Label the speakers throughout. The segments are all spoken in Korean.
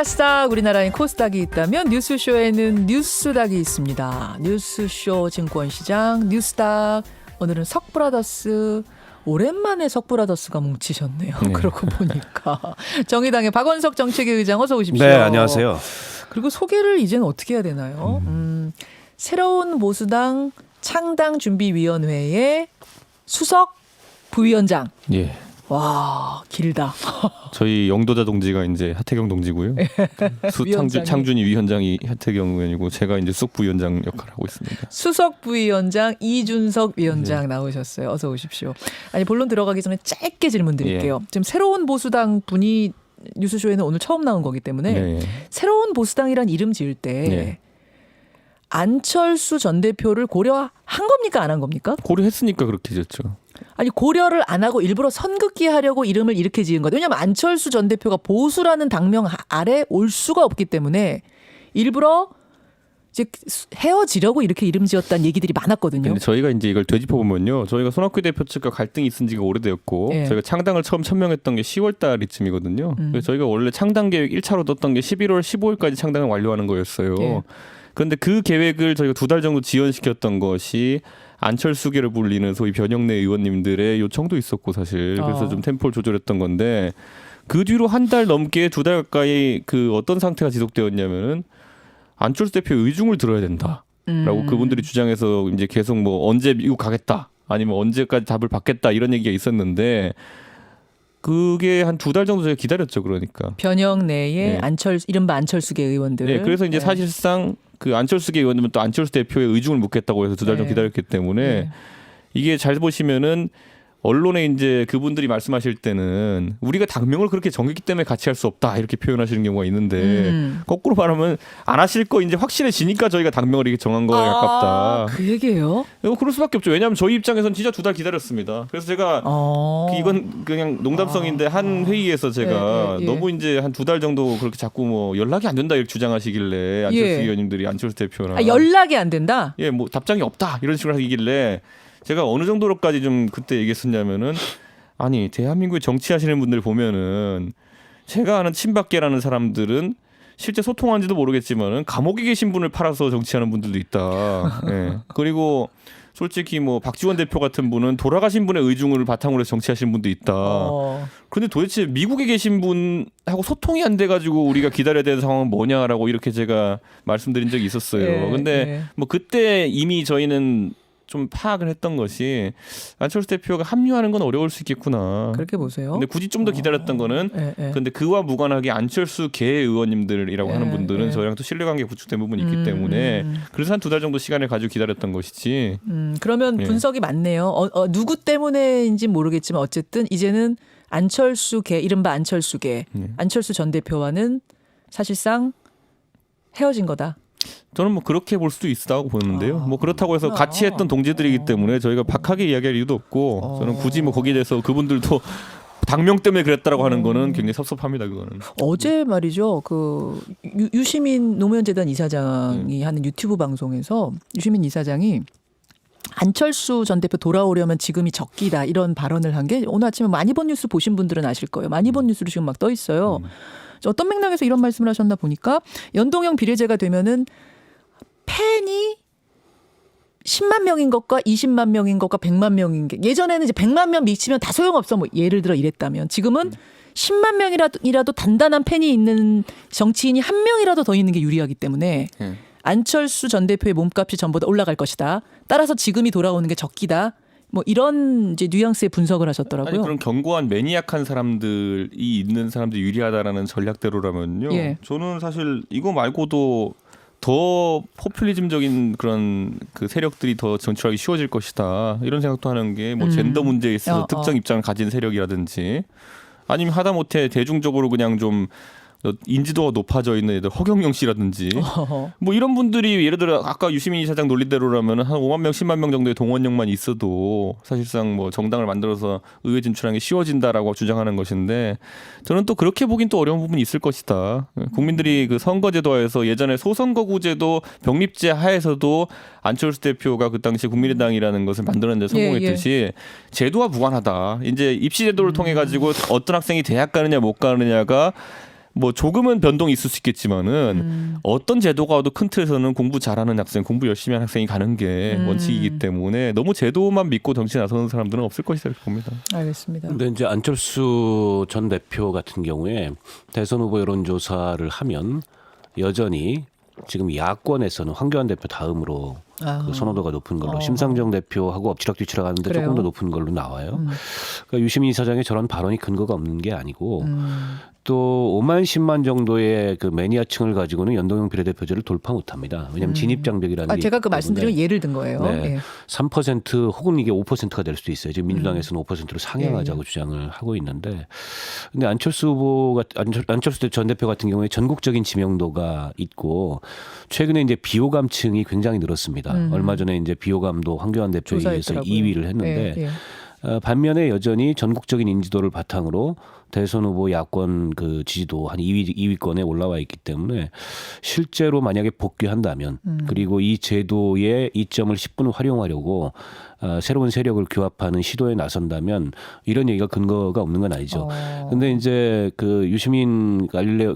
Speaker 1: 나스닥 우리나라엔 코스닥이 있다면 뉴스쇼에는 뉴스닥이 있습니다. 뉴스쇼 증권시장 뉴스닥 오늘은 석브라더스 오랜만에 석브라더스가 뭉치셨네요. 네. 그러고 보니까 정의당의 박원석 정책위 의장 어서 오십시오.
Speaker 2: 네, 안녕하세요.
Speaker 1: 그리고 소개를 이제는 어떻게 해야 되나요? 새로운 보수당 창당준비위원회의 수석 부위원장.
Speaker 2: 예.
Speaker 1: 와, 길다.
Speaker 2: 저희 영도자 동지가 이제 하태경 동지고요. 창준이 위원장이 하태경 의원이고 제가 이제 수석 부위원장 역할을 하고 있습니다.
Speaker 1: 수석 부위원장 이준석 위원장 나오셨어요. 어서 오십시오. 아니 본론 들어가기 전에 짧게 질문 드릴게요.
Speaker 2: 예.
Speaker 1: 지금 새로운 보수당 분이 뉴스쇼에는 오늘 처음 나온 거기 때문에
Speaker 2: 예.
Speaker 1: 새로운 보수당이란 이름 지을 때
Speaker 2: 예.
Speaker 1: 안철수 전 대표를 고려한 겁니까 안 한 겁니까?
Speaker 2: 고려했으니까 그렇게 지었죠.
Speaker 1: 아니 고려를 안 하고 일부러 선긋기 하려고 이름을 이렇게 지은 거예요. 왜냐하면 안철수 전 대표가 보수라는 당명 아래 올 수가 없기 때문에 일부러 이제 헤어지려고 이렇게 이름 지었다는 얘기들이 많았거든요.
Speaker 2: 근데 저희가 이제 이걸 되짚어 보면요, 저희가 손학규 대표 측과 갈등이 있은 지가 오래되었고,
Speaker 1: 예.
Speaker 2: 저희가 창당을 처음 천명했던 게 10월 달이쯤이거든요. 그래서 저희가 원래 창당 계획 1차로 뒀던 게 11월 15일까지 창당을 완료하는 거였어요.
Speaker 1: 예.
Speaker 2: 그런데 그 계획을 저희가 2달 정도 지연시켰던 것이 안철수계를 불리는 소위 변형내 의원님들의 요청도 있었고 사실 그래서 좀 템포를 조절했던 건데 그 뒤로 한 달 넘게 2달 가까이 그 어떤 상태가 지속되었냐면은 안철수 대표의 의중을 들어야 된다라고 그분들이 주장해서 이제 계속 뭐 언제 미국 가겠다 아니면 언제까지 답을 받겠다 이런 얘기가 있었는데 그게 한 2달 정도 저희가 기다렸죠. 그러니까
Speaker 1: 변형 내에
Speaker 2: 네.
Speaker 1: 이른바 안철수계 의원들을.
Speaker 2: 네, 그래서 이제 사실상 그 안철수계 의원들은 또 안철수 대표의 의중을 묻겠다고 해서 2달 정도 기다렸기 때문에 이게 잘 보시면은 언론에 이제 그분들이 말씀하실 때는 우리가 당명을 그렇게 정했기 때문에 같이 할 수 없다 이렇게 표현하시는 경우가 있는데 거꾸로 말하면 안 하실 거 이제 확실해지니까 저희가 당명을 이렇게 정한 거에 가깝다.
Speaker 1: 그 얘기예요?
Speaker 2: 그럴 수밖에 없죠. 왜냐하면 저희 입장에서는 진짜 2달 기다렸습니다. 그래서 제가 이건 그냥 농담성인데 한 회의에서 제가 너무 이제 한 2달 정도 그렇게 자꾸 뭐 연락이 안 된다 이렇게 주장하시길래 안철수 의원님들이 안철수 대표랑
Speaker 1: 연락이 안 된다?
Speaker 2: 예, 뭐 답장이 없다 이런 식으로 하길래 제가 어느 정도로까지 좀 그때 얘기했었냐면은 아니 대한민국에 정치하시는 분들 보면은 제가 아는 친박계라는 사람들은 실제 소통한지도 모르겠지만은 감옥에 계신 분을 팔아서 정치하는 분들도 있다. 예. 그리고 솔직히 뭐 박지원 대표 같은 분은 돌아가신 분의 의중을 바탕으로 해서 정치하시는 분도 있다. 그런데 도대체 미국에 계신 분하고 소통이 안 돼가지고 우리가 기다려야 되는 상황은 뭐냐라고 이렇게 제가 말씀드린 적이 있었어요. 근데 뭐 그때 이미 저희는 좀 파악을 했던 것이 안철수 대표가 합류하는 건 어려울 수 있겠구나.
Speaker 1: 그렇게 보세요.
Speaker 2: 근데 굳이 좀 더 기다렸던 거는 근데 그와 무관하게 안철수 계 의원님들이라고 하는 분들은 저희랑 또 신뢰관계 구축된 부분이 있기 때문에 그래서 한 2달 정도 시간을 가지고 기다렸던 것이지.
Speaker 1: 그러면 분석이 맞네요. 누구 때문에인지 모르겠지만 어쨌든 이제는 안철수 계 이른바 안철수 계 안철수 전 대표와는 사실상 헤어진 거다.
Speaker 2: 저는 뭐 그렇게 볼 수도 있다고 보는데요. 뭐 그렇다고 해서 같이 했던 동지들이기 때문에 저희가 박하게 이야기할 이유도 없고 저는 굳이 뭐 거기에 대해서 그분들도 당명 때문에 그랬다라고 하는 거는 굉장히 섭섭합니다. 그거는.
Speaker 1: 어제 말이죠. 그 유시민 노무현 재단 이사장이 하는 유튜브 방송에서 유시민 이사장이 안철수 전 대표 돌아오려면 지금이 적기다 이런 발언을 한 게 오늘 아침에 많이 본 뉴스 보신 분들은 아실 거예요. 많이 본 뉴스로 지금 막 떠 있어요. 어떤 맥락에서 이런 말씀을 하셨나 보니까 연동형 비례제가 되면은 팬이 10만 명인 것과 20만 명인 것과 100만 명인 게 예전에는 이제 100만 명 미치면 다 소용없어 뭐 예를 들어 이랬다면 지금은 10만 명이라도 단단한 팬이 있는 정치인이 한 명이라도 더 있는 게 유리하기 때문에 안철수 전 대표의 몸값이 전보다 올라갈 것이다. 따라서 지금이 돌아오는 게 적기다. 뭐 이런 이제 뉘앙스의 분석을 하셨더라고요.
Speaker 2: 아니, 그런 견고한 매니악한 사람들이 있는 사람들이 유리하다라는 전략대로라면요. 저는 사실 이거 말고도 더 포퓰리즘적인 그런 그 세력들이 더 전출하기 쉬워질 것이다. 이런 생각도 하는 게 뭐 젠더 문제에 있어서 특정 입장을 가진 세력이라든지 아니면 하다못해 대중적으로 그냥 좀 인지도가 높아져 있는 애들 허경영 씨라든지 뭐 이런 분들이 예를 들어 아까 유시민 이사장 논리대로라면 한 5만 명 10만 명 정도의 동원력만 있어도 사실상 뭐 정당을 만들어서 의회 진출하는 게 쉬워진다라고 주장하는 것인데 저는 또 그렇게 보긴 또 어려운 부분이 있을 것이다. 국민들이 그 선거제도화에서 예전에 소선거구제도 병립제 하에서도 안철수 대표가 그 당시 국민의당이라는 것을 만드는 데 성공했듯이 제도와 무관하다. 이제 입시 제도를 통해 가지고 어떤 학생이 대학 가느냐 못 가느냐가 뭐 조금은 변동이 있을 수 있겠지만은 어떤 제도가 와도 큰 틀에서는 공부 잘하는 학생, 공부 열심히 하는 학생이 가는 게 원칙이기 때문에 너무 제도만 믿고 정치에 나서는 사람들은 없을 것이다 이렇게 봅니다.
Speaker 1: 알겠습니다.
Speaker 3: 근데 이제 안철수 전 대표 같은 경우에 대선 후보 여론조사를 하면 여전히 지금 야권에서는 황교안 대표 다음으로 그 선호도가 높은 걸로 심상정 대표하고 엎치락뒤치락 하는데
Speaker 1: 그래요?
Speaker 3: 조금 더 높은 걸로 나와요. 그러니까 유시민 이사장의 저런 발언이 근거가 없는 게 아니고 또 5만 10만 정도의 그 매니아층을 가지고는 연동형 비례대표제를 돌파 못합니다. 왜냐하면 진입장벽이라는 게
Speaker 1: 제가 그
Speaker 3: 있기
Speaker 1: 말씀드린
Speaker 3: 때문에.
Speaker 1: 예를 든 거예요.
Speaker 3: 네.
Speaker 1: 예.
Speaker 3: 3% 혹은 이게 5%가 될 수도 있어요. 지금 민주당에서는 5%로 상향하자고 주장을 하고 있는데, 근데 안철수 전 대표 같은 경우에 전국적인 지명도가 있고 최근에 이제 비호감층이 굉장히 늘었습니다. 얼마 전에 이제 비호감도 황교안 대표에 의해서
Speaker 1: 조사했더라고요.
Speaker 3: 2위를 했는데
Speaker 1: 예, 예.
Speaker 3: 반면에 여전히 전국적인 인지도를 바탕으로 대선 후보 야권 그 지지도 한 2위권에 올라와 있기 때문에 실제로 만약에 복귀한다면 그리고 이 제도의 이점을 10분 활용하려고 새로운 세력을 규합하는 시도에 나선다면 이런 얘기가 근거가 없는 건 아니죠. 근데 이제 그 유시민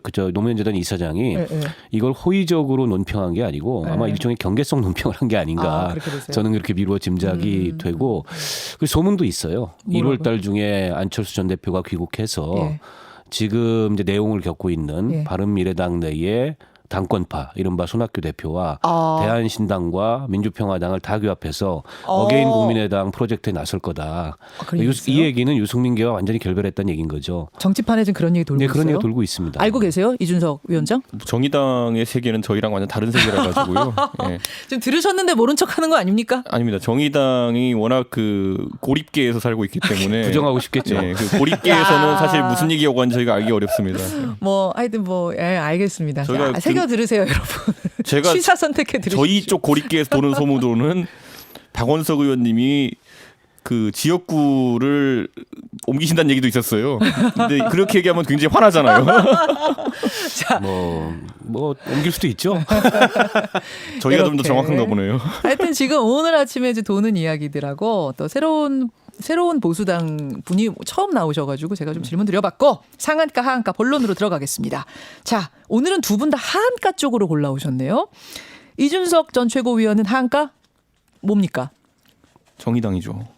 Speaker 3: 그저 노무현재단 이사장이
Speaker 1: 예, 예.
Speaker 3: 이걸 호의적으로 논평한 게 아니고 아마 일종의 경계성 논평을 한 게 아닌가.
Speaker 1: 그렇게 되세요?
Speaker 3: 저는 그렇게 미루어 짐작이 되고 그 소문도 있어요.
Speaker 1: 뭐라고요?
Speaker 3: 1월 달 중에 안철수 전 대표가 귀국해서
Speaker 1: 예.
Speaker 3: 지금 이제 내용을 겪고 있는
Speaker 1: 예.
Speaker 3: 바른미래당 내의 당권파 이른바 손학규 대표와 대한신당과 민주평화당을 다 규합해서 어게인 국민의당 프로젝트에 나설 거다.
Speaker 1: 그런 얘기 있어요?
Speaker 3: 이 얘기는 유승민계와 완전히 결별했다는 얘기인 거죠.
Speaker 1: 정치판에 지금 그런 얘기 돌고
Speaker 3: 네,
Speaker 1: 있어요.
Speaker 3: 그런 얘기가 돌고 있습니다.
Speaker 1: 알고 계세요, 이준석 위원장?
Speaker 2: 정의당의 세계는 저희랑 완전 다른 세계라 가지고요. 예.
Speaker 1: 지금 들으셨는데 모른 척하는 거 아닙니까?
Speaker 2: 아닙니다. 정의당이 워낙 그 고립계에서 살고 있기 때문에
Speaker 3: 부정하고 싶겠죠.
Speaker 2: 예, 그 고립계에서는 사실 무슨 얘기가 오고 저희가 알기 어렵습니다.
Speaker 1: 뭐 하여튼 알겠습니다.
Speaker 2: 저희가
Speaker 1: 자, 새겨 들으세요, 여러분.
Speaker 2: 제가
Speaker 1: 취사 선택해 들으십시오.
Speaker 2: 저희 쪽 고립계에서 도는 소문으로는 박원석 의원님이 그 지역구를 옮기신다는 얘기도 있었어요. 근데 그렇게 얘기하면 굉장히 화나잖아요.
Speaker 3: 뭐 옮길 수도 있죠.
Speaker 2: 저희가 좀 더
Speaker 1: 이렇게.
Speaker 2: 정확한가 보네요.
Speaker 1: 하여튼 지금 오늘 아침에 이제 도는 이야기들하고 또 새로운 보수당 분이 처음 나오셔가지고 제가 좀 질문 드려봤고 상한가 하한가 본론으로 들어가겠습니다. 자, 오늘은 두 분 다 하한가 쪽으로 골라오셨네요. 이준석 전 최고위원은 하한가 뭡니까?
Speaker 2: 정의당이죠.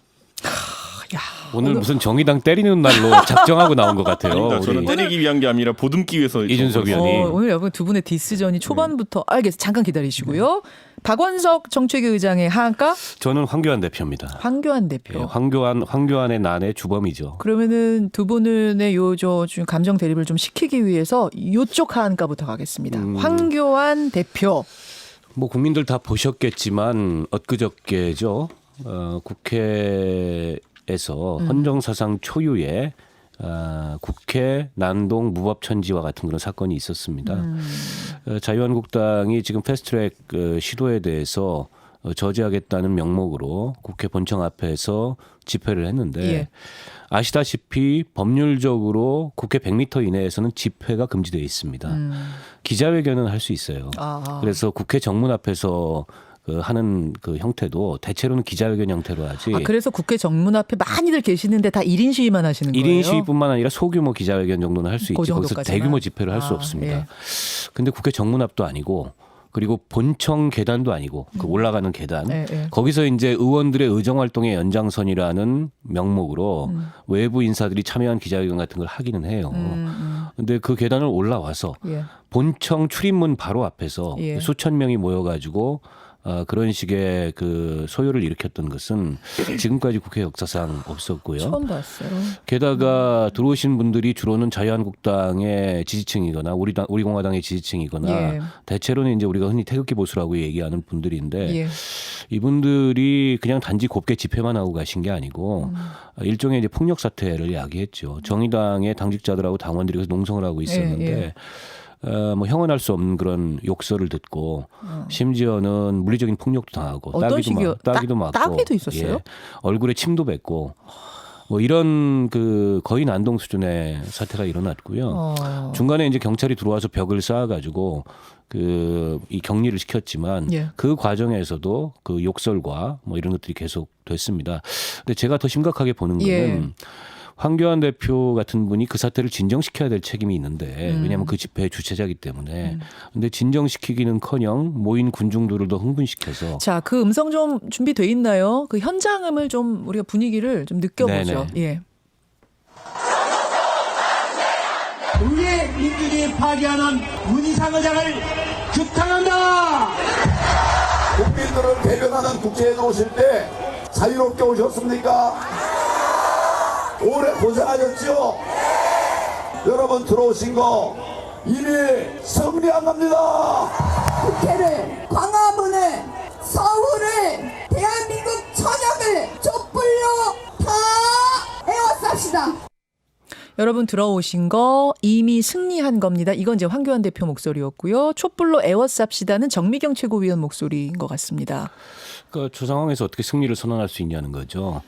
Speaker 3: 오늘 무슨 정의당 때리는 날로 작정하고 나온 것 같아요.
Speaker 2: 아닙니다. 저는
Speaker 3: 우리
Speaker 2: 때리기 위한 게 아니라 보듬기 위해서
Speaker 3: 이준석 의원이.
Speaker 1: 오늘 여러분 두 분의 디스전이 초반부터 알겠어요. 잠깐 기다리시고요. 박원석 정책위 의장의 하한가
Speaker 3: 저는 황교안 대표입니다.
Speaker 1: 황교안 대표.
Speaker 3: 예, 황교안의 난의 주범이죠.
Speaker 1: 그러면은 두 분의 지금 감정 대립을 좀 시키기 위해서 요쪽 하한가부터 가겠습니다. 황교안 대표.
Speaker 3: 뭐 국민들 다 보셨겠지만 엊그저께죠. 국회에서 헌정사상 초유의 국회 난동 무법천지와 같은 그런 사건이 있었습니다. 자유한국당이 지금 패스트트랙 시도에 대해서 저지하겠다는 명목으로 국회 본청 앞에서 집회를 했는데
Speaker 1: 예.
Speaker 3: 아시다시피 법률적으로 국회 100m 이내에서는 집회가 금지되어 있습니다. 기자회견은 할 수 있어요. 그래서 국회 정문 앞에서 하는 그 형태도 대체로는 기자회견 형태로 하지.
Speaker 1: 그래서 국회 정문 앞에 많이들 계시는데 다 1인 시위만 하시는 거예요?
Speaker 3: 1인 시위뿐만 아니라 소규모 기자회견 정도는 할 수
Speaker 1: 그
Speaker 3: 있지. 거기서
Speaker 1: 정도까지만?
Speaker 3: 대규모 집회를 할 수 없습니다.
Speaker 1: 예.
Speaker 3: 근데 국회 정문 앞도 아니고 그리고 본청 계단도 아니고 그 올라가는 계단.
Speaker 1: 예, 예.
Speaker 3: 거기서 이제 의원들의 의정 활동의 연장선이라는 명목으로 외부 인사들이 참여한 기자회견 같은 걸 하기는 해요. 근데 그 계단을 올라와서
Speaker 1: 예.
Speaker 3: 본청 출입문 바로 앞에서
Speaker 1: 예.
Speaker 3: 수천 명이 모여가지고 그런 식의 그 소요를 일으켰던 것은 지금까지 국회 역사상 없었고요.
Speaker 1: 처음 봤어요.
Speaker 3: 게다가 들어오신 분들이 주로는 자유한국당의 지지층이거나 우리 공화당의 지지층이거나
Speaker 1: 예.
Speaker 3: 대체로는 이제 우리가 흔히 태극기 보수라고 얘기하는 분들인데
Speaker 1: 예.
Speaker 3: 이분들이 그냥 단지 곱게 집회만 하고 가신 게 아니고 일종의 이제 폭력 사태를 야기했죠. 정의당의 당직자들하고 당원들이 그래서 농성을 하고 있었는데
Speaker 1: 예.
Speaker 3: 뭐 형언할 수 없는 그런 욕설을 듣고 심지어는 물리적인 폭력도 당하고
Speaker 1: 어떤 식이요?
Speaker 3: 따기도 맞고
Speaker 1: 따기도 있었어요?
Speaker 3: 예, 얼굴에 침도 뱉고 뭐 이런 그 거의 난동 수준의 사태가 일어났고요. 중간에 이제 경찰이 들어와서 벽을 쌓아가지고 이 격리를 시켰지만
Speaker 1: 예.
Speaker 3: 그 과정에서도 그 욕설과 뭐 이런 것들이 계속 됐습니다. 근데 제가 더 심각하게 보는 거는
Speaker 1: 예.
Speaker 3: 황교안 대표 같은 분이 그 사태를 진정시켜야 될 책임이 있는데 왜냐하면 그 집회의 주최자이기 때문에 근데 진정시키기는커녕 모인 군중들을 더 흥분시켜서
Speaker 1: 자, 그 음성 좀 준비돼 있나요? 그 현장음을 좀 우리가 분위기를 좀 느껴보죠.
Speaker 3: 네네.
Speaker 1: 예.
Speaker 4: 우리의 민주주의 파괴하는 문희상 의장을 규탄한다.
Speaker 5: 국민들을 대변하는 국회에 오실 때 자유롭게 오셨습니까? 오래 고생하셨죠? 여러분 들어오신 거 이미 승리한 겁니다.
Speaker 6: 국회를, 광화문을, 서울을, 대한민국 천역을 촛불로 다 에워쌉시다.
Speaker 1: 여러분 들어오신 거 이미 승리한 겁니다. 이건 이제 황교안 대표 목소리였고요. 촛불로 에워쌉시다는 정미경 최고위원 목소리인 것 같습니다.
Speaker 3: 그러니까 저 상황에서 어떻게 승리를 선언할 수 있냐는 거죠.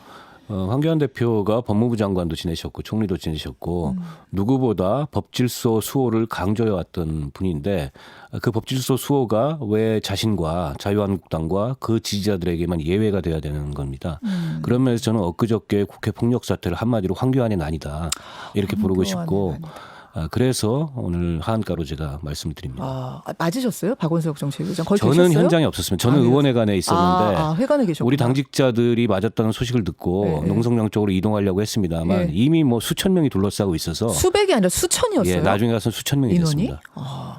Speaker 3: 황교안 대표가 법무부 장관도 지내셨고 총리도 지내셨고 누구보다 법질서 수호를 강조해왔던 분인데 그 법질서 수호가 왜 자신과 자유한국당과 그 지지자들에게만 예외가 돼야 되는 겁니다. 그런 면에서 저는 엊그저께 국회 폭력 사태를 한마디로 황교안의 난이다 이렇게 부르고 싶고 그래서 오늘 하한가로 제가 말씀을 드립니다.
Speaker 1: 맞으셨어요? 박원석 정책위원장 거기
Speaker 3: 저는
Speaker 1: 계셨어요?
Speaker 3: 현장에 없었습니다. 저는 의원회관에 있었는데
Speaker 1: 회관에 계셨구나.
Speaker 3: 우리 당직자들이 맞았다는 소식을 듣고
Speaker 1: 네.
Speaker 3: 농성장 쪽으로 이동하려고 했습니다만
Speaker 1: 네.
Speaker 3: 이미 뭐 수천 명이 둘러싸고 있어서
Speaker 1: 수백이 아니라 수천이었어요.
Speaker 3: 예, 나중에 가서 수천 명이
Speaker 1: 인원이?
Speaker 3: 됐습니다.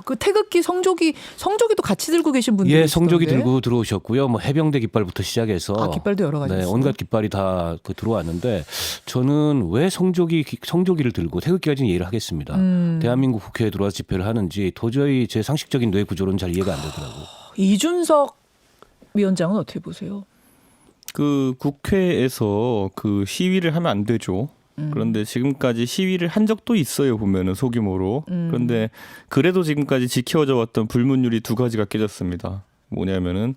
Speaker 1: 그 태극기 성조기도 같이 들고 계신 분들이
Speaker 3: 예, 성조기
Speaker 1: 있던데?
Speaker 3: 들고 들어오셨고요. 뭐 해병대 깃발부터 시작해서
Speaker 1: 깃발도 여러 가지
Speaker 3: 네,
Speaker 1: 있어요?
Speaker 3: 온갖 깃발이 다 들어왔는데 저는 왜 성조기를 들고 태극기가 지금 이해를 하겠습니다. 대한민국 국회에 들어와서 집회를 하는지 도저히 제 상식적인 뇌 구조로는 잘 이해가 안 되더라고요.
Speaker 1: 이준석 위원장은 어떻게 보세요?
Speaker 2: 그 국회에서 그 시위를 하면 안 되죠. 그런데 지금까지 시위를 한 적도 있어요, 보면은 소규모로. 그런데 그래도 지금까지 지켜져 왔던 불문율이 두 가지가 깨졌습니다. 뭐냐면은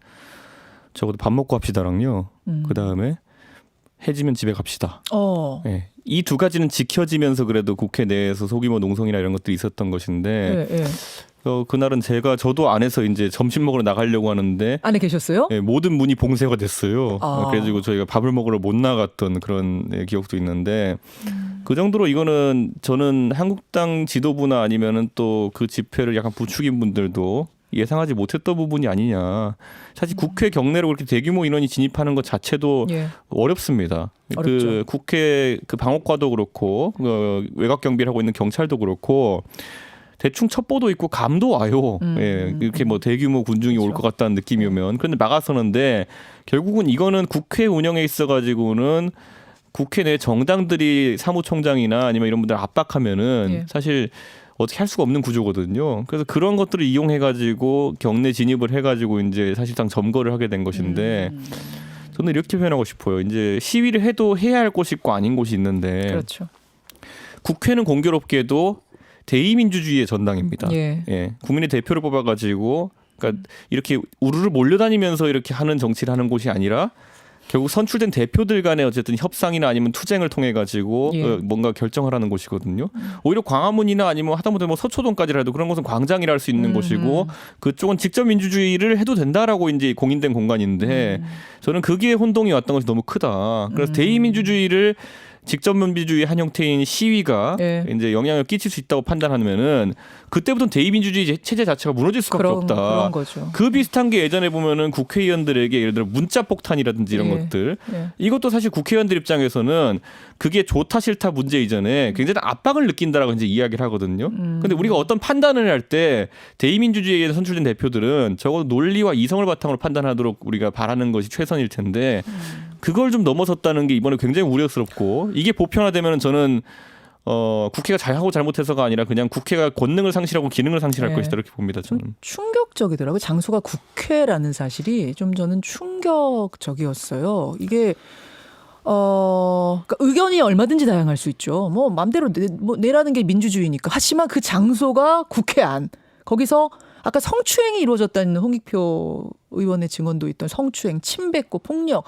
Speaker 2: 적어도 밥 먹고 합시다랑요. 그 다음에 해지면 집에 갑시다. 네. 이 두 가지는 지켜지면서 그래도 국회 내에서 소규모 농성이나 이런 것들이 있었던 것인데
Speaker 1: 네.
Speaker 2: 그날은 저도 안에서 이제 점심 먹으러 나가려고 하는데
Speaker 1: 안에 계셨어요?
Speaker 2: 네, 모든 문이 봉쇄가 됐어요.
Speaker 1: 아.
Speaker 2: 그래가지고 저희가 밥을 먹으러 못 나갔던 그런 기억도 있는데 그 정도로 이거는 저는 한국당 지도부나 아니면은 또 그 집회를 약간 부추긴 분들도 예상하지 못했던 부분이 아니냐. 사실 국회 경내로 그렇게 대규모 인원이 진입하는 것 자체도 어렵습니다.
Speaker 1: 어렵죠.
Speaker 2: 그 국회 그 방어과도 그렇고 외곽 경비를 하고 있는 경찰도 그렇고 대충 첩보도 있고 감도 와요. 예, 이렇게 뭐 대규모 군중이 올 것 같다는 느낌이 오면 그런데 막아서는데 결국은 이거는 국회 운영에 있어가지고는 국회 내 정당들이 사무총장이나 아니면 이런 분들 압박하면은 사실 어떻게 할 수가 없는 구조거든요. 그래서 그런 것들을 이용해가지고 경내 진입을 해가지고 이제 사실상 점거를 하게 된 것인데 저는 이렇게 표현하고 싶어요. 이제 시위를 해도 해야 할 곳이 있고 아닌 곳이 있는데
Speaker 1: 그렇죠.
Speaker 2: 국회는 공교롭게도 대의민주주의의 전당입니다. 예. 국민의 대표를 뽑아가지고 그러니까 이렇게 우르르 몰려다니면서 이렇게 하는 정치를 하는 곳이 아니라 결국 선출된 대표들 간의 어쨌든 협상이나 아니면 투쟁을 통해 가지고 뭔가 결정을 하는 곳이거든요. 오히려 광화문이나 아니면 하다못해 뭐 서초동까지라도 그런 곳은 광장이라 할 수 있는 곳이고 그쪽은 직접 민주주의를 해도 된다라고 이제 공인된 공간인데 저는 그게 혼동이 왔던 것이 너무 크다. 그래서 대의민주주의를 직접 민주주의 한 형태인 시위가 이제 영향을 끼칠 수 있다고 판단하면은 그때부터는 대의민주주의 체제 자체가 무너질 수밖에 없다.
Speaker 1: 그런 거죠.
Speaker 2: 그 비슷한 게 예전에 보면은 국회의원들에게 예를 들어 문자 폭탄이라든지 이런 것들 이것도 사실 국회의원들 입장에서는 그게 좋다 싫다 문제 이전에 굉장히 압박을 느낀다라고 이제 이야기를 하거든요. 근데 우리가 어떤 판단을 할 때 대의민주주의에 선출된 대표들은 적어도 논리와 이성을 바탕으로 판단하도록 우리가 바라는 것이 최선일 텐데 그걸 좀 넘어섰다는 게 이번에 굉장히 우려스럽고 이게 보편화되면 저는 국회가 잘하고 잘못해서가 아니라 그냥 국회가 권능을 상실하고 기능을 상실할 것이다 이렇게 봅니다. 저는.
Speaker 1: 충격적이더라고요. 장소가 국회라는 사실이 좀 저는 충격적이었어요. 이게 그러니까 의견이 얼마든지 다양할 수 있죠. 뭐 마음대로 내라는 게 민주주의니까. 하지만 그 장소가 국회 안. 거기서 아까 성추행이 이루어졌다는 홍익표 의원의 증언도 있던 성추행, 침뱉고 폭력.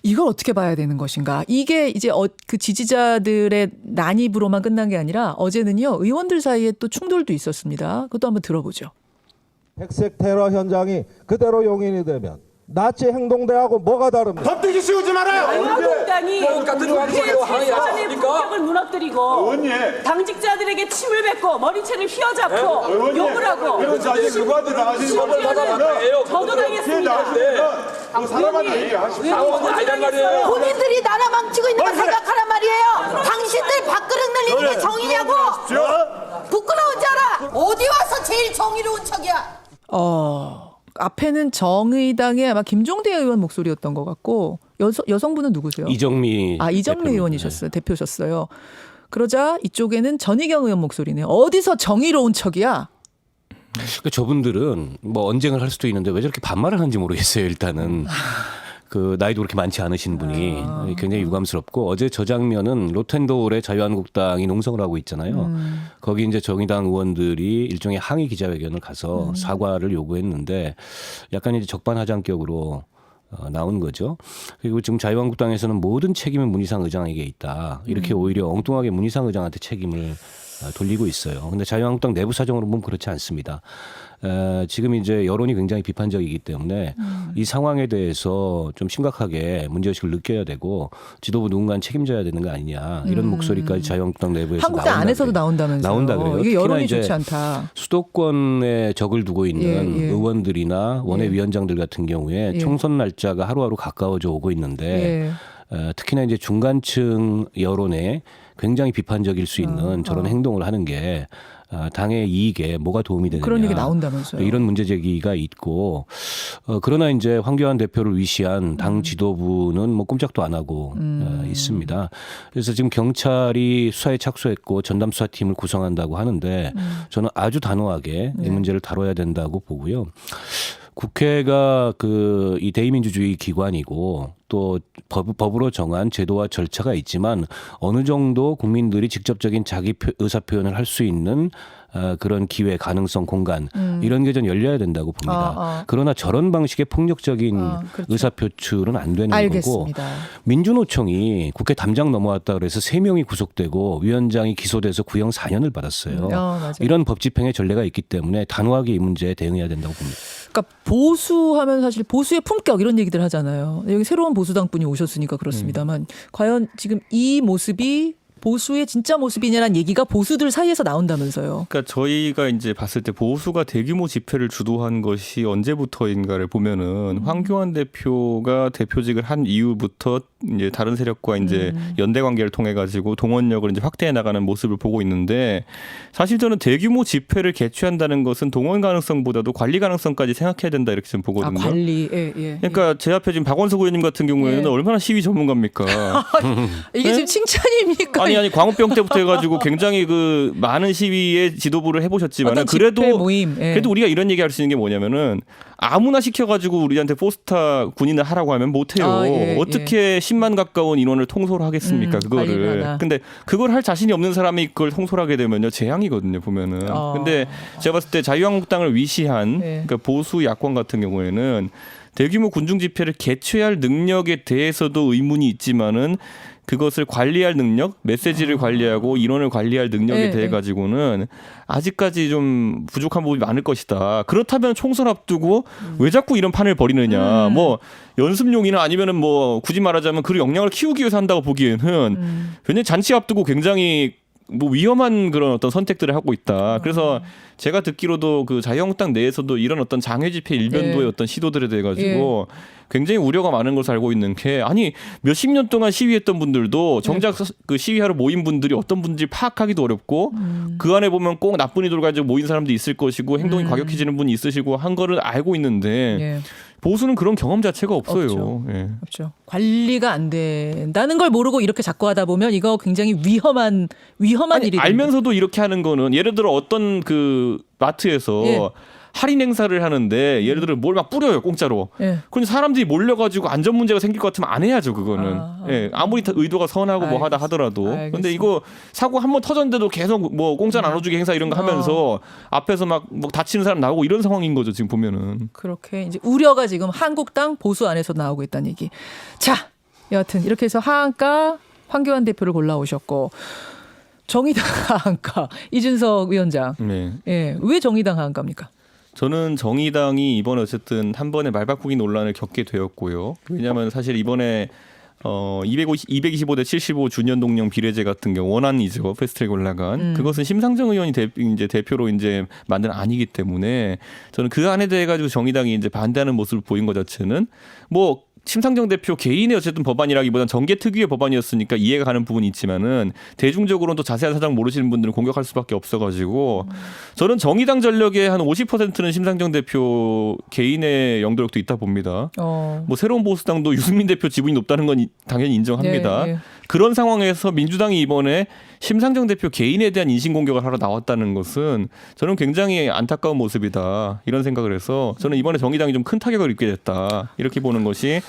Speaker 1: 이걸 어떻게 봐야 되는 것인가? 이게 이제 그 지지자들의 난입으로만 끝난 게 아니라 어제는요 의원들 사이에 또 충돌도 있었습니다. 그것도 한번 들어보죠.
Speaker 7: 백색 테러 현장이 그대로 용인이 되면 나치 행동대하고 뭐가 다릅니까?
Speaker 4: 덤비기 씌우지 말아요.
Speaker 8: 자유한국당이 국회 최소한의 품격을 무너뜨리고 당직자들에게 침을 뱉고 머리채를 휘어잡고 욕을 하고 심지어는 저도 당했습니다.
Speaker 9: 본인들이 나라 망치고 있는 거 생각하란 말이에요. 당신들 밥그릇 늘리는 게 정의냐고. 부끄러운지 알아. 어디 와서 제일 정의로운 척이야.
Speaker 1: 앞에는 정의당의 아마 김종대 의원 목소리였던 것 같고 여성분은 누구세요?
Speaker 3: 이정미
Speaker 1: 의원이셨어요. 대표셨어요. 그러자 이쪽에는 전희경 의원 목소리네요. 어디서 정의로운 척이야?
Speaker 3: 그러니까 저분들은 뭐 언쟁을 할 수도 있는데 왜 저렇게 반말을 하는지 모르겠어요. 일단은 그 나이도 그렇게 많지 않으신 분이 굉장히 유감스럽고 어제 저 장면은 로텐도울의 자유한국당이 농성을 하고 있잖아요. 거기 이제 정의당 의원들이 일종의 항의 기자회견을 가서 사과를 요구했는데 약간 이제 적반하장격으로 나온 거죠. 그리고 지금 자유한국당에서는 모든 책임은 문희상 의장에게 있다. 이렇게 오히려 엉뚱하게 문희상 의장한테 책임을 돌리고 있어요. 근데 자유한국당 내부 사정으로 보면 그렇지 않습니다. 지금 이제 여론이 굉장히 비판적이기 때문에 이 상황에 대해서 좀 심각하게 문제의식을 느껴야 되고 지도부 누군가 책임져야 되는 거 아니냐 이런 목소리까지 자유한국당 내부에서
Speaker 1: 한국당 안에서도 나온다면서요.
Speaker 3: 나온다 그래요.
Speaker 1: 이게 여론이 좋지 않다.
Speaker 3: 수도권에 적을 두고 있는 의원들이나 원외위원장들 같은 경우에 총선 날짜가 하루하루 가까워져 오고 있는데 특히나 이제 중간층 여론에 굉장히 비판적일 수 있는 저런 행동을 하는 게 당의 이익에 뭐가 도움이 되느냐.
Speaker 1: 그런 얘기 나온다면서요.
Speaker 3: 이런 문제 제기가 있고 그러나 이제 황교안 대표를 위시한 당 지도부는 뭐 꼼짝도 안 하고 있습니다. 그래서 지금 경찰이 수사에 착수했고 전담 수사팀을 구성한다고 하는데 저는 아주 단호하게 이 문제를 다뤄야 된다고 보고요. 국회가 이 대의민주주의 기관이고 또 법으로 정한 제도와 절차가 있지만 어느 정도 국민들이 직접적인 자기 의사 표현을 할 수 있는 그런 기회, 가능성, 공간 이런 게 좀 열려야 된다고 봅니다. 그러나 저런 방식의 폭력적인
Speaker 1: 그렇죠.
Speaker 3: 의사 표출은 안 되는
Speaker 1: 알겠습니다.
Speaker 3: 거고 민주노총이 국회 담장 넘어왔다 그래서 3명이 구속되고 위원장이 기소돼서 구형 4년을 받았어요. 이런 법 집행의 전례가 있기 때문에 단호하게 이 문제에 대응해야 된다고 봅니다.
Speaker 1: 그러니까 보수하면 사실 보수의 품격 이런 얘기들 하잖아요. 여기 새로운 보수당 분이 오셨으니까 그렇습니다만 과연 지금 이 모습이 보수의 진짜 모습이냐라는 얘기가 보수들 사이에서 나온다면서요.
Speaker 2: 그러니까 저희가 이제 봤을 때 보수가 대규모 집회를 주도한 것이 언제부터인가를 보면은 황교안 대표가 대표직을 한 이후부터 이제 다른 세력과 이제 연대 관계를 통해 가지고 동원력을 이제 확대해 나가는 모습을 보고 있는데 사실 저는 대규모 집회를 개최한다는 것은 동원 가능성보다도 관리 가능성까지 생각해야 된다 이렇게 좀 보거든요.
Speaker 1: 관리.
Speaker 2: 그러니까 제 앞에 지금 박원석 의원님 같은 경우에는 얼마나 시위 전문가입니까?
Speaker 1: 이게 지금 칭찬입니까?
Speaker 2: 아니 광우병 때부터 해가지고 굉장히 그 많은 시위의 지도부를 해보셨지만 그래도
Speaker 1: 모임.
Speaker 2: 그래도 우리가 이런 얘기할 수 있는 게 뭐냐면은 아무나 시켜가지고 우리한테 포스타 군인을 하라고 하면 못해요. 어떻게 10만 가까운 인원을 통솔 하겠습니까? 그거를. 근데 그걸 할 자신이 없는 사람이 그걸 통솔하게 되면요 재앙이거든요 보면은. 근데 제가 봤을 때 자유한국당을 위시한 그러니까 보수 야권 같은 경우에는 대규모 군중 집회를 개최할 능력에 대해서도 의문이 있지만은 그것을 관리할 능력, 메시지를 관리하고 인원을 관리할 능력에 대해 가지고는 아직까지 좀 부족한 부분이 많을 것이다. 그렇다면 총선 앞두고 왜 자꾸 이런 판을 벌이느냐. 뭐 연습용이나 아니면은 뭐 굳이 말하자면 그 역량을 키우기 위해서 한다고 보기에는 왜냐면 잔치 앞두고 굉장히 뭐 위험한 그런 어떤 선택들을 하고 있다. 그래서 제가 듣기로도 그 자유한국당 내에서도 이런 어떤 장외 집회 일변도의 어떤 시도들에 대해 가지고 굉장히 우려가 많은 것을 알고 있는 게 아니 몇십 년 동안 시위했던 분들도 정작 그 시위하러 모인 분들이 어떤 분인지 파악하기도 어렵고 그 안에 보면 꼭 나쁜 의도를 가지고 모인 사람도 있을 것이고 행동이 과격해지는 분이 있으시고 한 거를 알고 있는데 보수는 그런 경험 자체가 없어요.
Speaker 1: 없죠. 관리가 안 된다는 걸 모르고 이렇게 자꾸 하다 보면 이거 굉장히 위험한 일이
Speaker 2: 알면서도 이렇게 하는 거는 예를 들어 어떤 그 마트에서 할인 행사를 하는데 예를 들어 뭘 막 뿌려요 공짜로. 그럼 사람들이 몰려가지고 안전 문제가 생길 것 같으면 안 해야죠 그거는. 아무리 의도가 선하고 뭐 하다 하더라도. 근데 이거 사고 한 번 터졌는데도 계속 뭐 공짜 나눠주기 행사 이런 거 하면서 앞에서 막 뭐 다치는 사람 나오고 이런 상황인 거죠 지금 보면은.
Speaker 1: 그렇게 이제 우려가 지금 한국당 보수 안에서 나오고 있다는 얘기. 자, 여하튼 이렇게 해서 하한가 황교안 대표를 골라오셨고. 정의당 하한가 이준석 위원장. 왜 정의당 하한가입니까?
Speaker 2: 저는 정의당이 이번에 어쨌든 한 번의 말바꾸기 논란을 겪게 되었고요. 왜냐하면 사실 이번에 225대 75 준연동형 비례제 같은 경우 원안이죠. 패스트트랙 올라간 그것은 심상정 의원이 이제 대표로 이제 만든 안이기 때문에 저는 그 안에 대해 가지고 정의당이 이제 반대하는 모습을 보인 것 자체는 뭐 심상정 대표 개인의 어쨌든 법안이라기보다는 정계 특유의 법안이었으니까 이해가 가는 부분이 있지만은 대중적으로는 또 자세한 사정 모르시는 분들은 공격할 수밖에 없어가지고 저는 정의당 전력의 한 50%는 심상정 대표 개인의 영도력도 있다 봅니다. 뭐 새로운 보수당도 유승민 대표 지분이 높다는 건 당연히 인정합니다.
Speaker 1: 네.
Speaker 2: 그런 상황에서 민주당이 이번에 심상정 대표 개인에 대한 인신공격을 하러 나왔다는 것은 저는 굉장히 안타까운 모습이다 이런 생각을 해서 저는 이번에 정의당이 좀 큰 타격을 입게 됐다 이렇게 보는 것이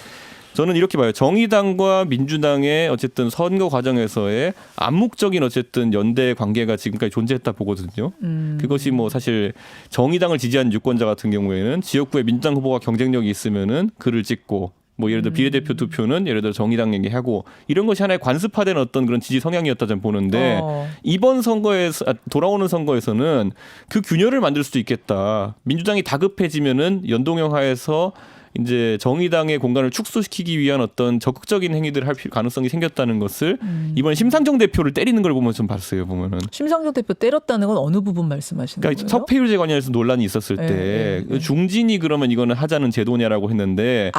Speaker 2: 저는 이렇게 봐요. 정의당과 민주당의 어쨌든 선거 과정에서의 암묵적인 어쨌든 연대 관계가 지금까지 존재했다 보거든요. 그것이 뭐 사실 정의당을 지지한 유권자 같은 경우에는 지역구에 민주당 후보가 경쟁력이 있으면은 글을 찍고 뭐 예를 들어 비례대표 투표는 예를 들어 정의당에게 하고 이런 것이 하나의 관습화된 어떤 그런 지지 성향이었다 저는 보는데 이번 선거에서 돌아오는 선거에서는 그 균열을 만들 수도 있겠다. 민주당이 다급해지면은 연동형 하에서 이제 정의당의 공간을 축소시키기 위한 어떤 적극적인 행위들을 할 가능성이 생겼다는 것을 이번 심상정 대표를 때리는 걸 보면 좀 봤어요. 보면은
Speaker 1: 심상정 대표 때렸다는 건 어느 부분 말씀하시는
Speaker 2: 그러니까
Speaker 1: 거예요?
Speaker 2: 석패율제 관련해서 논란이 있었을 때 중진이 그러면 이거는 하자는 제도냐라고 했는데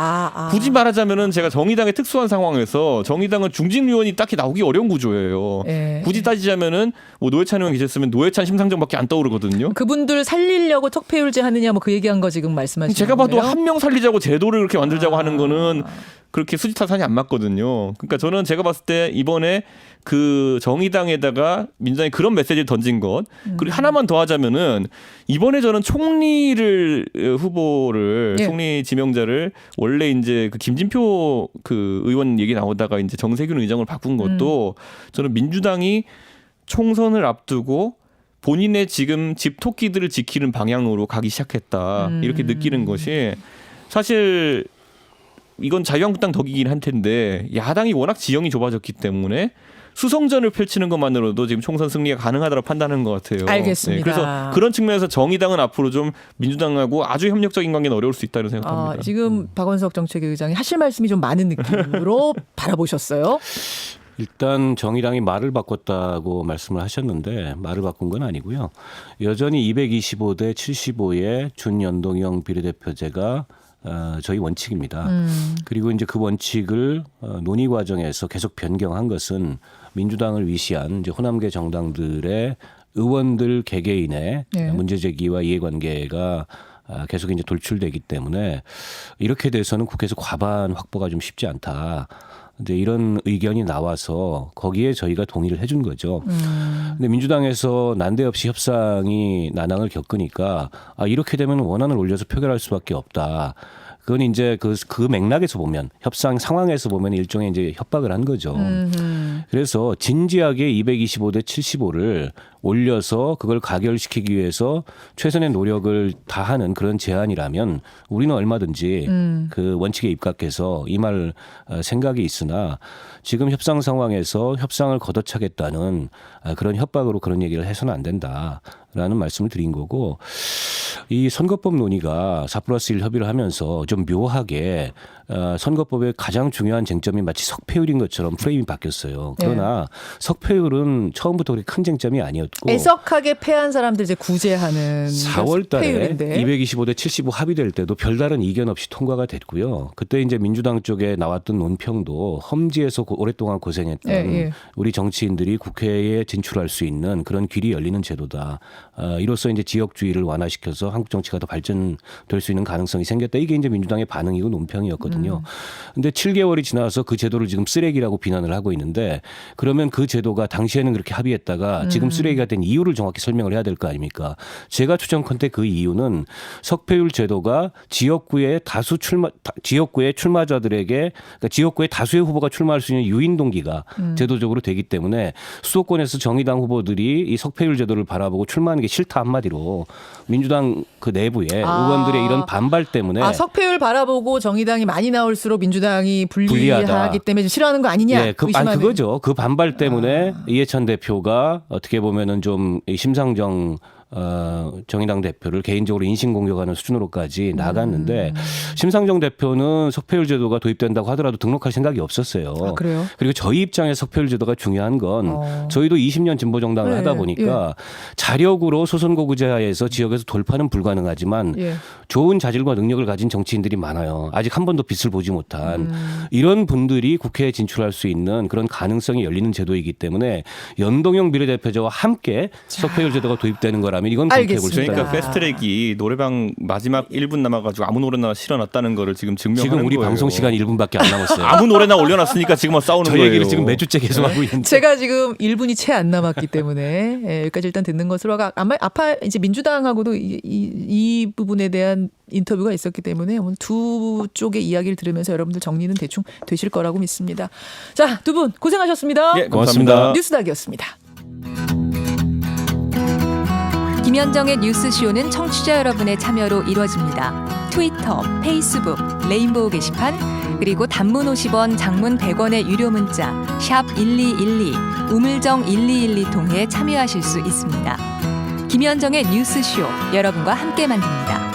Speaker 2: 굳이 말하자면은 제가 정의당의 특수한 상황에서 정의당은 중진 의원이 딱히 나오기 어려운 구조예요. 굳이 따지자면은 뭐 노회찬 의원 계셨으면 노회찬 심상정밖에 안 떠오르거든요.
Speaker 1: 그분들 살리려고 석패율제 하느냐 뭐 그 얘기한 거 지금 말씀하시는
Speaker 2: 제가 봐도
Speaker 1: 거예요?
Speaker 2: 한 명 살리자고 제도를 그렇게 만들자고 하는 거는 그렇게 수지타산이 안 맞거든요. 그러니까 저는 제가 봤을 때 이번에 그 정의당에다가 민주당이 그런 메시지를 던진 것 그리고 하나만 더 하자면은 이번에 저는 총리를 후보를 총리 지명자를 원래 이제 그 김진표 그 의원 얘기 나오다가 이제 정세균 의장을 바꾼 것도 저는 민주당이 총선을 앞두고 본인의 지금 집토끼들을 지키는 방향으로 가기 시작했다 이렇게 느끼는 것이 사실 이건 자유한국당 덕이긴 한 텐데 야당이 워낙 지형이 좁아졌기 때문에 수성전을 펼치는 것만으로도 지금 총선 승리가 가능하다고 판단하는 것 같아요.
Speaker 1: 알겠습니다.
Speaker 2: 그래서 그런 측면에서 정의당은 앞으로 좀 민주당하고 아주 협력적인 관계는 어려울 수 있다 이런 생각합니다.
Speaker 1: 지금 박원석 정책위 의장이 하실 말씀이 좀 많은 느낌으로 바라보셨어요?
Speaker 3: 일단 정의당이 말을 바꿨다고 말씀을 하셨는데 말을 바꾼 건 아니고요. 여전히 225대 75의 준연동형 비례대표제가 저희 원칙입니다. 그리고 이제 그 원칙을 논의 과정에서 계속 변경한 것은 민주당을 위시한 이제 호남계 정당들의 의원들 개개인의 문제 제기와 이해관계가 계속 이제 돌출되기 때문에 이렇게 돼서는 국회에서 과반 확보가 좀 쉽지 않다. 이제 이런 의견이 나와서 거기에 저희가 동의를 해준 거죠. 근데 민주당에서 난데없이 협상이 난항을 겪으니까 이렇게 되면 원안을 올려서 표결할 수밖에 없다. 그건 이제 그 맥락에서 보면 협상 상황에서 보면 일종의 이제 협박을 한 거죠. 그래서 진지하게 225대 75를 올려서 그걸 가결시키기 위해서 최선의 노력을 다하는 그런 제안이라면 우리는 얼마든지 그 원칙에 입각해서 임할 생각이 있으나 지금 협상 상황에서 협상을 걷어차겠다는 그런 협박으로 그런 얘기를 해서는 안 된다라는 말씀을 드린 거고 이 선거법 논의가 4+1 협의를 하면서 좀 묘하게 선거법의 가장 중요한 쟁점이 마치 석패율인 것처럼 프레임이 바뀌었어요. 그러나 석패율은 처음부터 그렇게 큰 쟁점이 아니었고
Speaker 1: 애석하게 패한 사람들 이제 구제하는
Speaker 3: 4월 달에
Speaker 1: 석패율인데.
Speaker 3: 225대 75 합의될 때도 별다른 이견 없이 통과가 됐고요. 그때 이제 민주당 쪽에 나왔던 논평도 험지에서 오랫동안 고생했던 우리 정치인들이 국회에 진출할 수 있는 그런 길이 열리는 제도다. 이로써 이제 지역주의를 완화시켜서 한국 정치가 더 발전될 수 있는 가능성이 생겼다. 이게 이제 민주당의 반응이고 논평이었거든요. 근데 7개월이 지나서 그 제도를 지금 쓰레기라고 비난을 하고 있는데 그러면 그 제도가 당시에는 그렇게 합의했다가 지금 쓰레기가 된 이유를 정확히 설명을 해야 될 거 아닙니까? 제가 추정컨대 그 이유는 석패율 제도가 지역구의 출마자들에게 그러니까 지역구의 다수의 후보가 출마할 수 있는 유인 동기가 제도적으로 되기 때문에 수도권에서 정의당 후보들이 이 석패율 제도를 바라보고 출마하는 게 싫다 한마디로 민주당 그 내부에 의원들의 이런 반발 때문에
Speaker 1: 석패율 바라보고 정의당이 많이 나올수록 민주당이 불리하기 때문에 싫어하는 거 아니냐?
Speaker 3: 그거죠. 그 반발 때문에 이해찬 대표가 어떻게 보면은 좀 심상정 정의당 대표를 개인적으로 인신공격하는 수준으로까지 나갔는데 심상정 대표는 석패율 제도가 도입된다고 하더라도 등록할 생각이 없었어요.
Speaker 1: 아, 그래요?
Speaker 3: 그리고 저희 입장에서 석패율 제도가 중요한 건 저희도 20년 진보정당을
Speaker 1: 네,
Speaker 3: 하다 보니까 자력으로 소선거구제 하에서 지역에서 돌파는 불가능하지만
Speaker 1: 예.
Speaker 3: 좋은 자질과 능력을 가진 정치인들이 많아요. 아직 한 번도 빛을 보지 못한 이런 분들이 국회에 진출할 수 있는 그런 가능성이 열리는 제도이기 때문에 연동형 비례대표제와 함께 석패율 제도가 도입되는 거라면 이건 검토해 볼 수 있다.
Speaker 2: 그러니까 패스트트랙이 노래방 마지막 1분 남아가지고 아무 노래나 실어놨다는 거를 지금 증명하는 거예요.
Speaker 3: 지금 우리 방송 시간 1분밖에 안 남았어요.
Speaker 2: 아무 노래나 올려놨으니까 지금 싸우는
Speaker 3: 저
Speaker 2: 거예요.
Speaker 3: 얘기를 지금 매주째 계속하고 있는데.
Speaker 1: 제가 지금 1분이 채 안 남았기 때문에 예, 여기까지 일단 듣는 것으로 아마 이제 민주당하고도 이 부분에 대한 인터뷰가 있었기 때문에 오늘 두 쪽의 이야기를 들으면서 여러분들 정리는 대충 되실 거라고 믿습니다. 자, 두 분 고생하셨습니다.
Speaker 2: 예, 고맙습니다.
Speaker 1: 뉴스닥이었습니다.
Speaker 10: 김현정의 뉴스쇼는 청취자 여러분의 참여로 이루어집니다. 트위터, 페이스북, 레인보우 게시판, 그리고 단문 50원, 장문 100원의 유료 문자 샵 1212, 우물정 1212 통해 참여하실 수 있습니다. 김현정의 뉴스쇼, 여러분과 함께 만듭니다.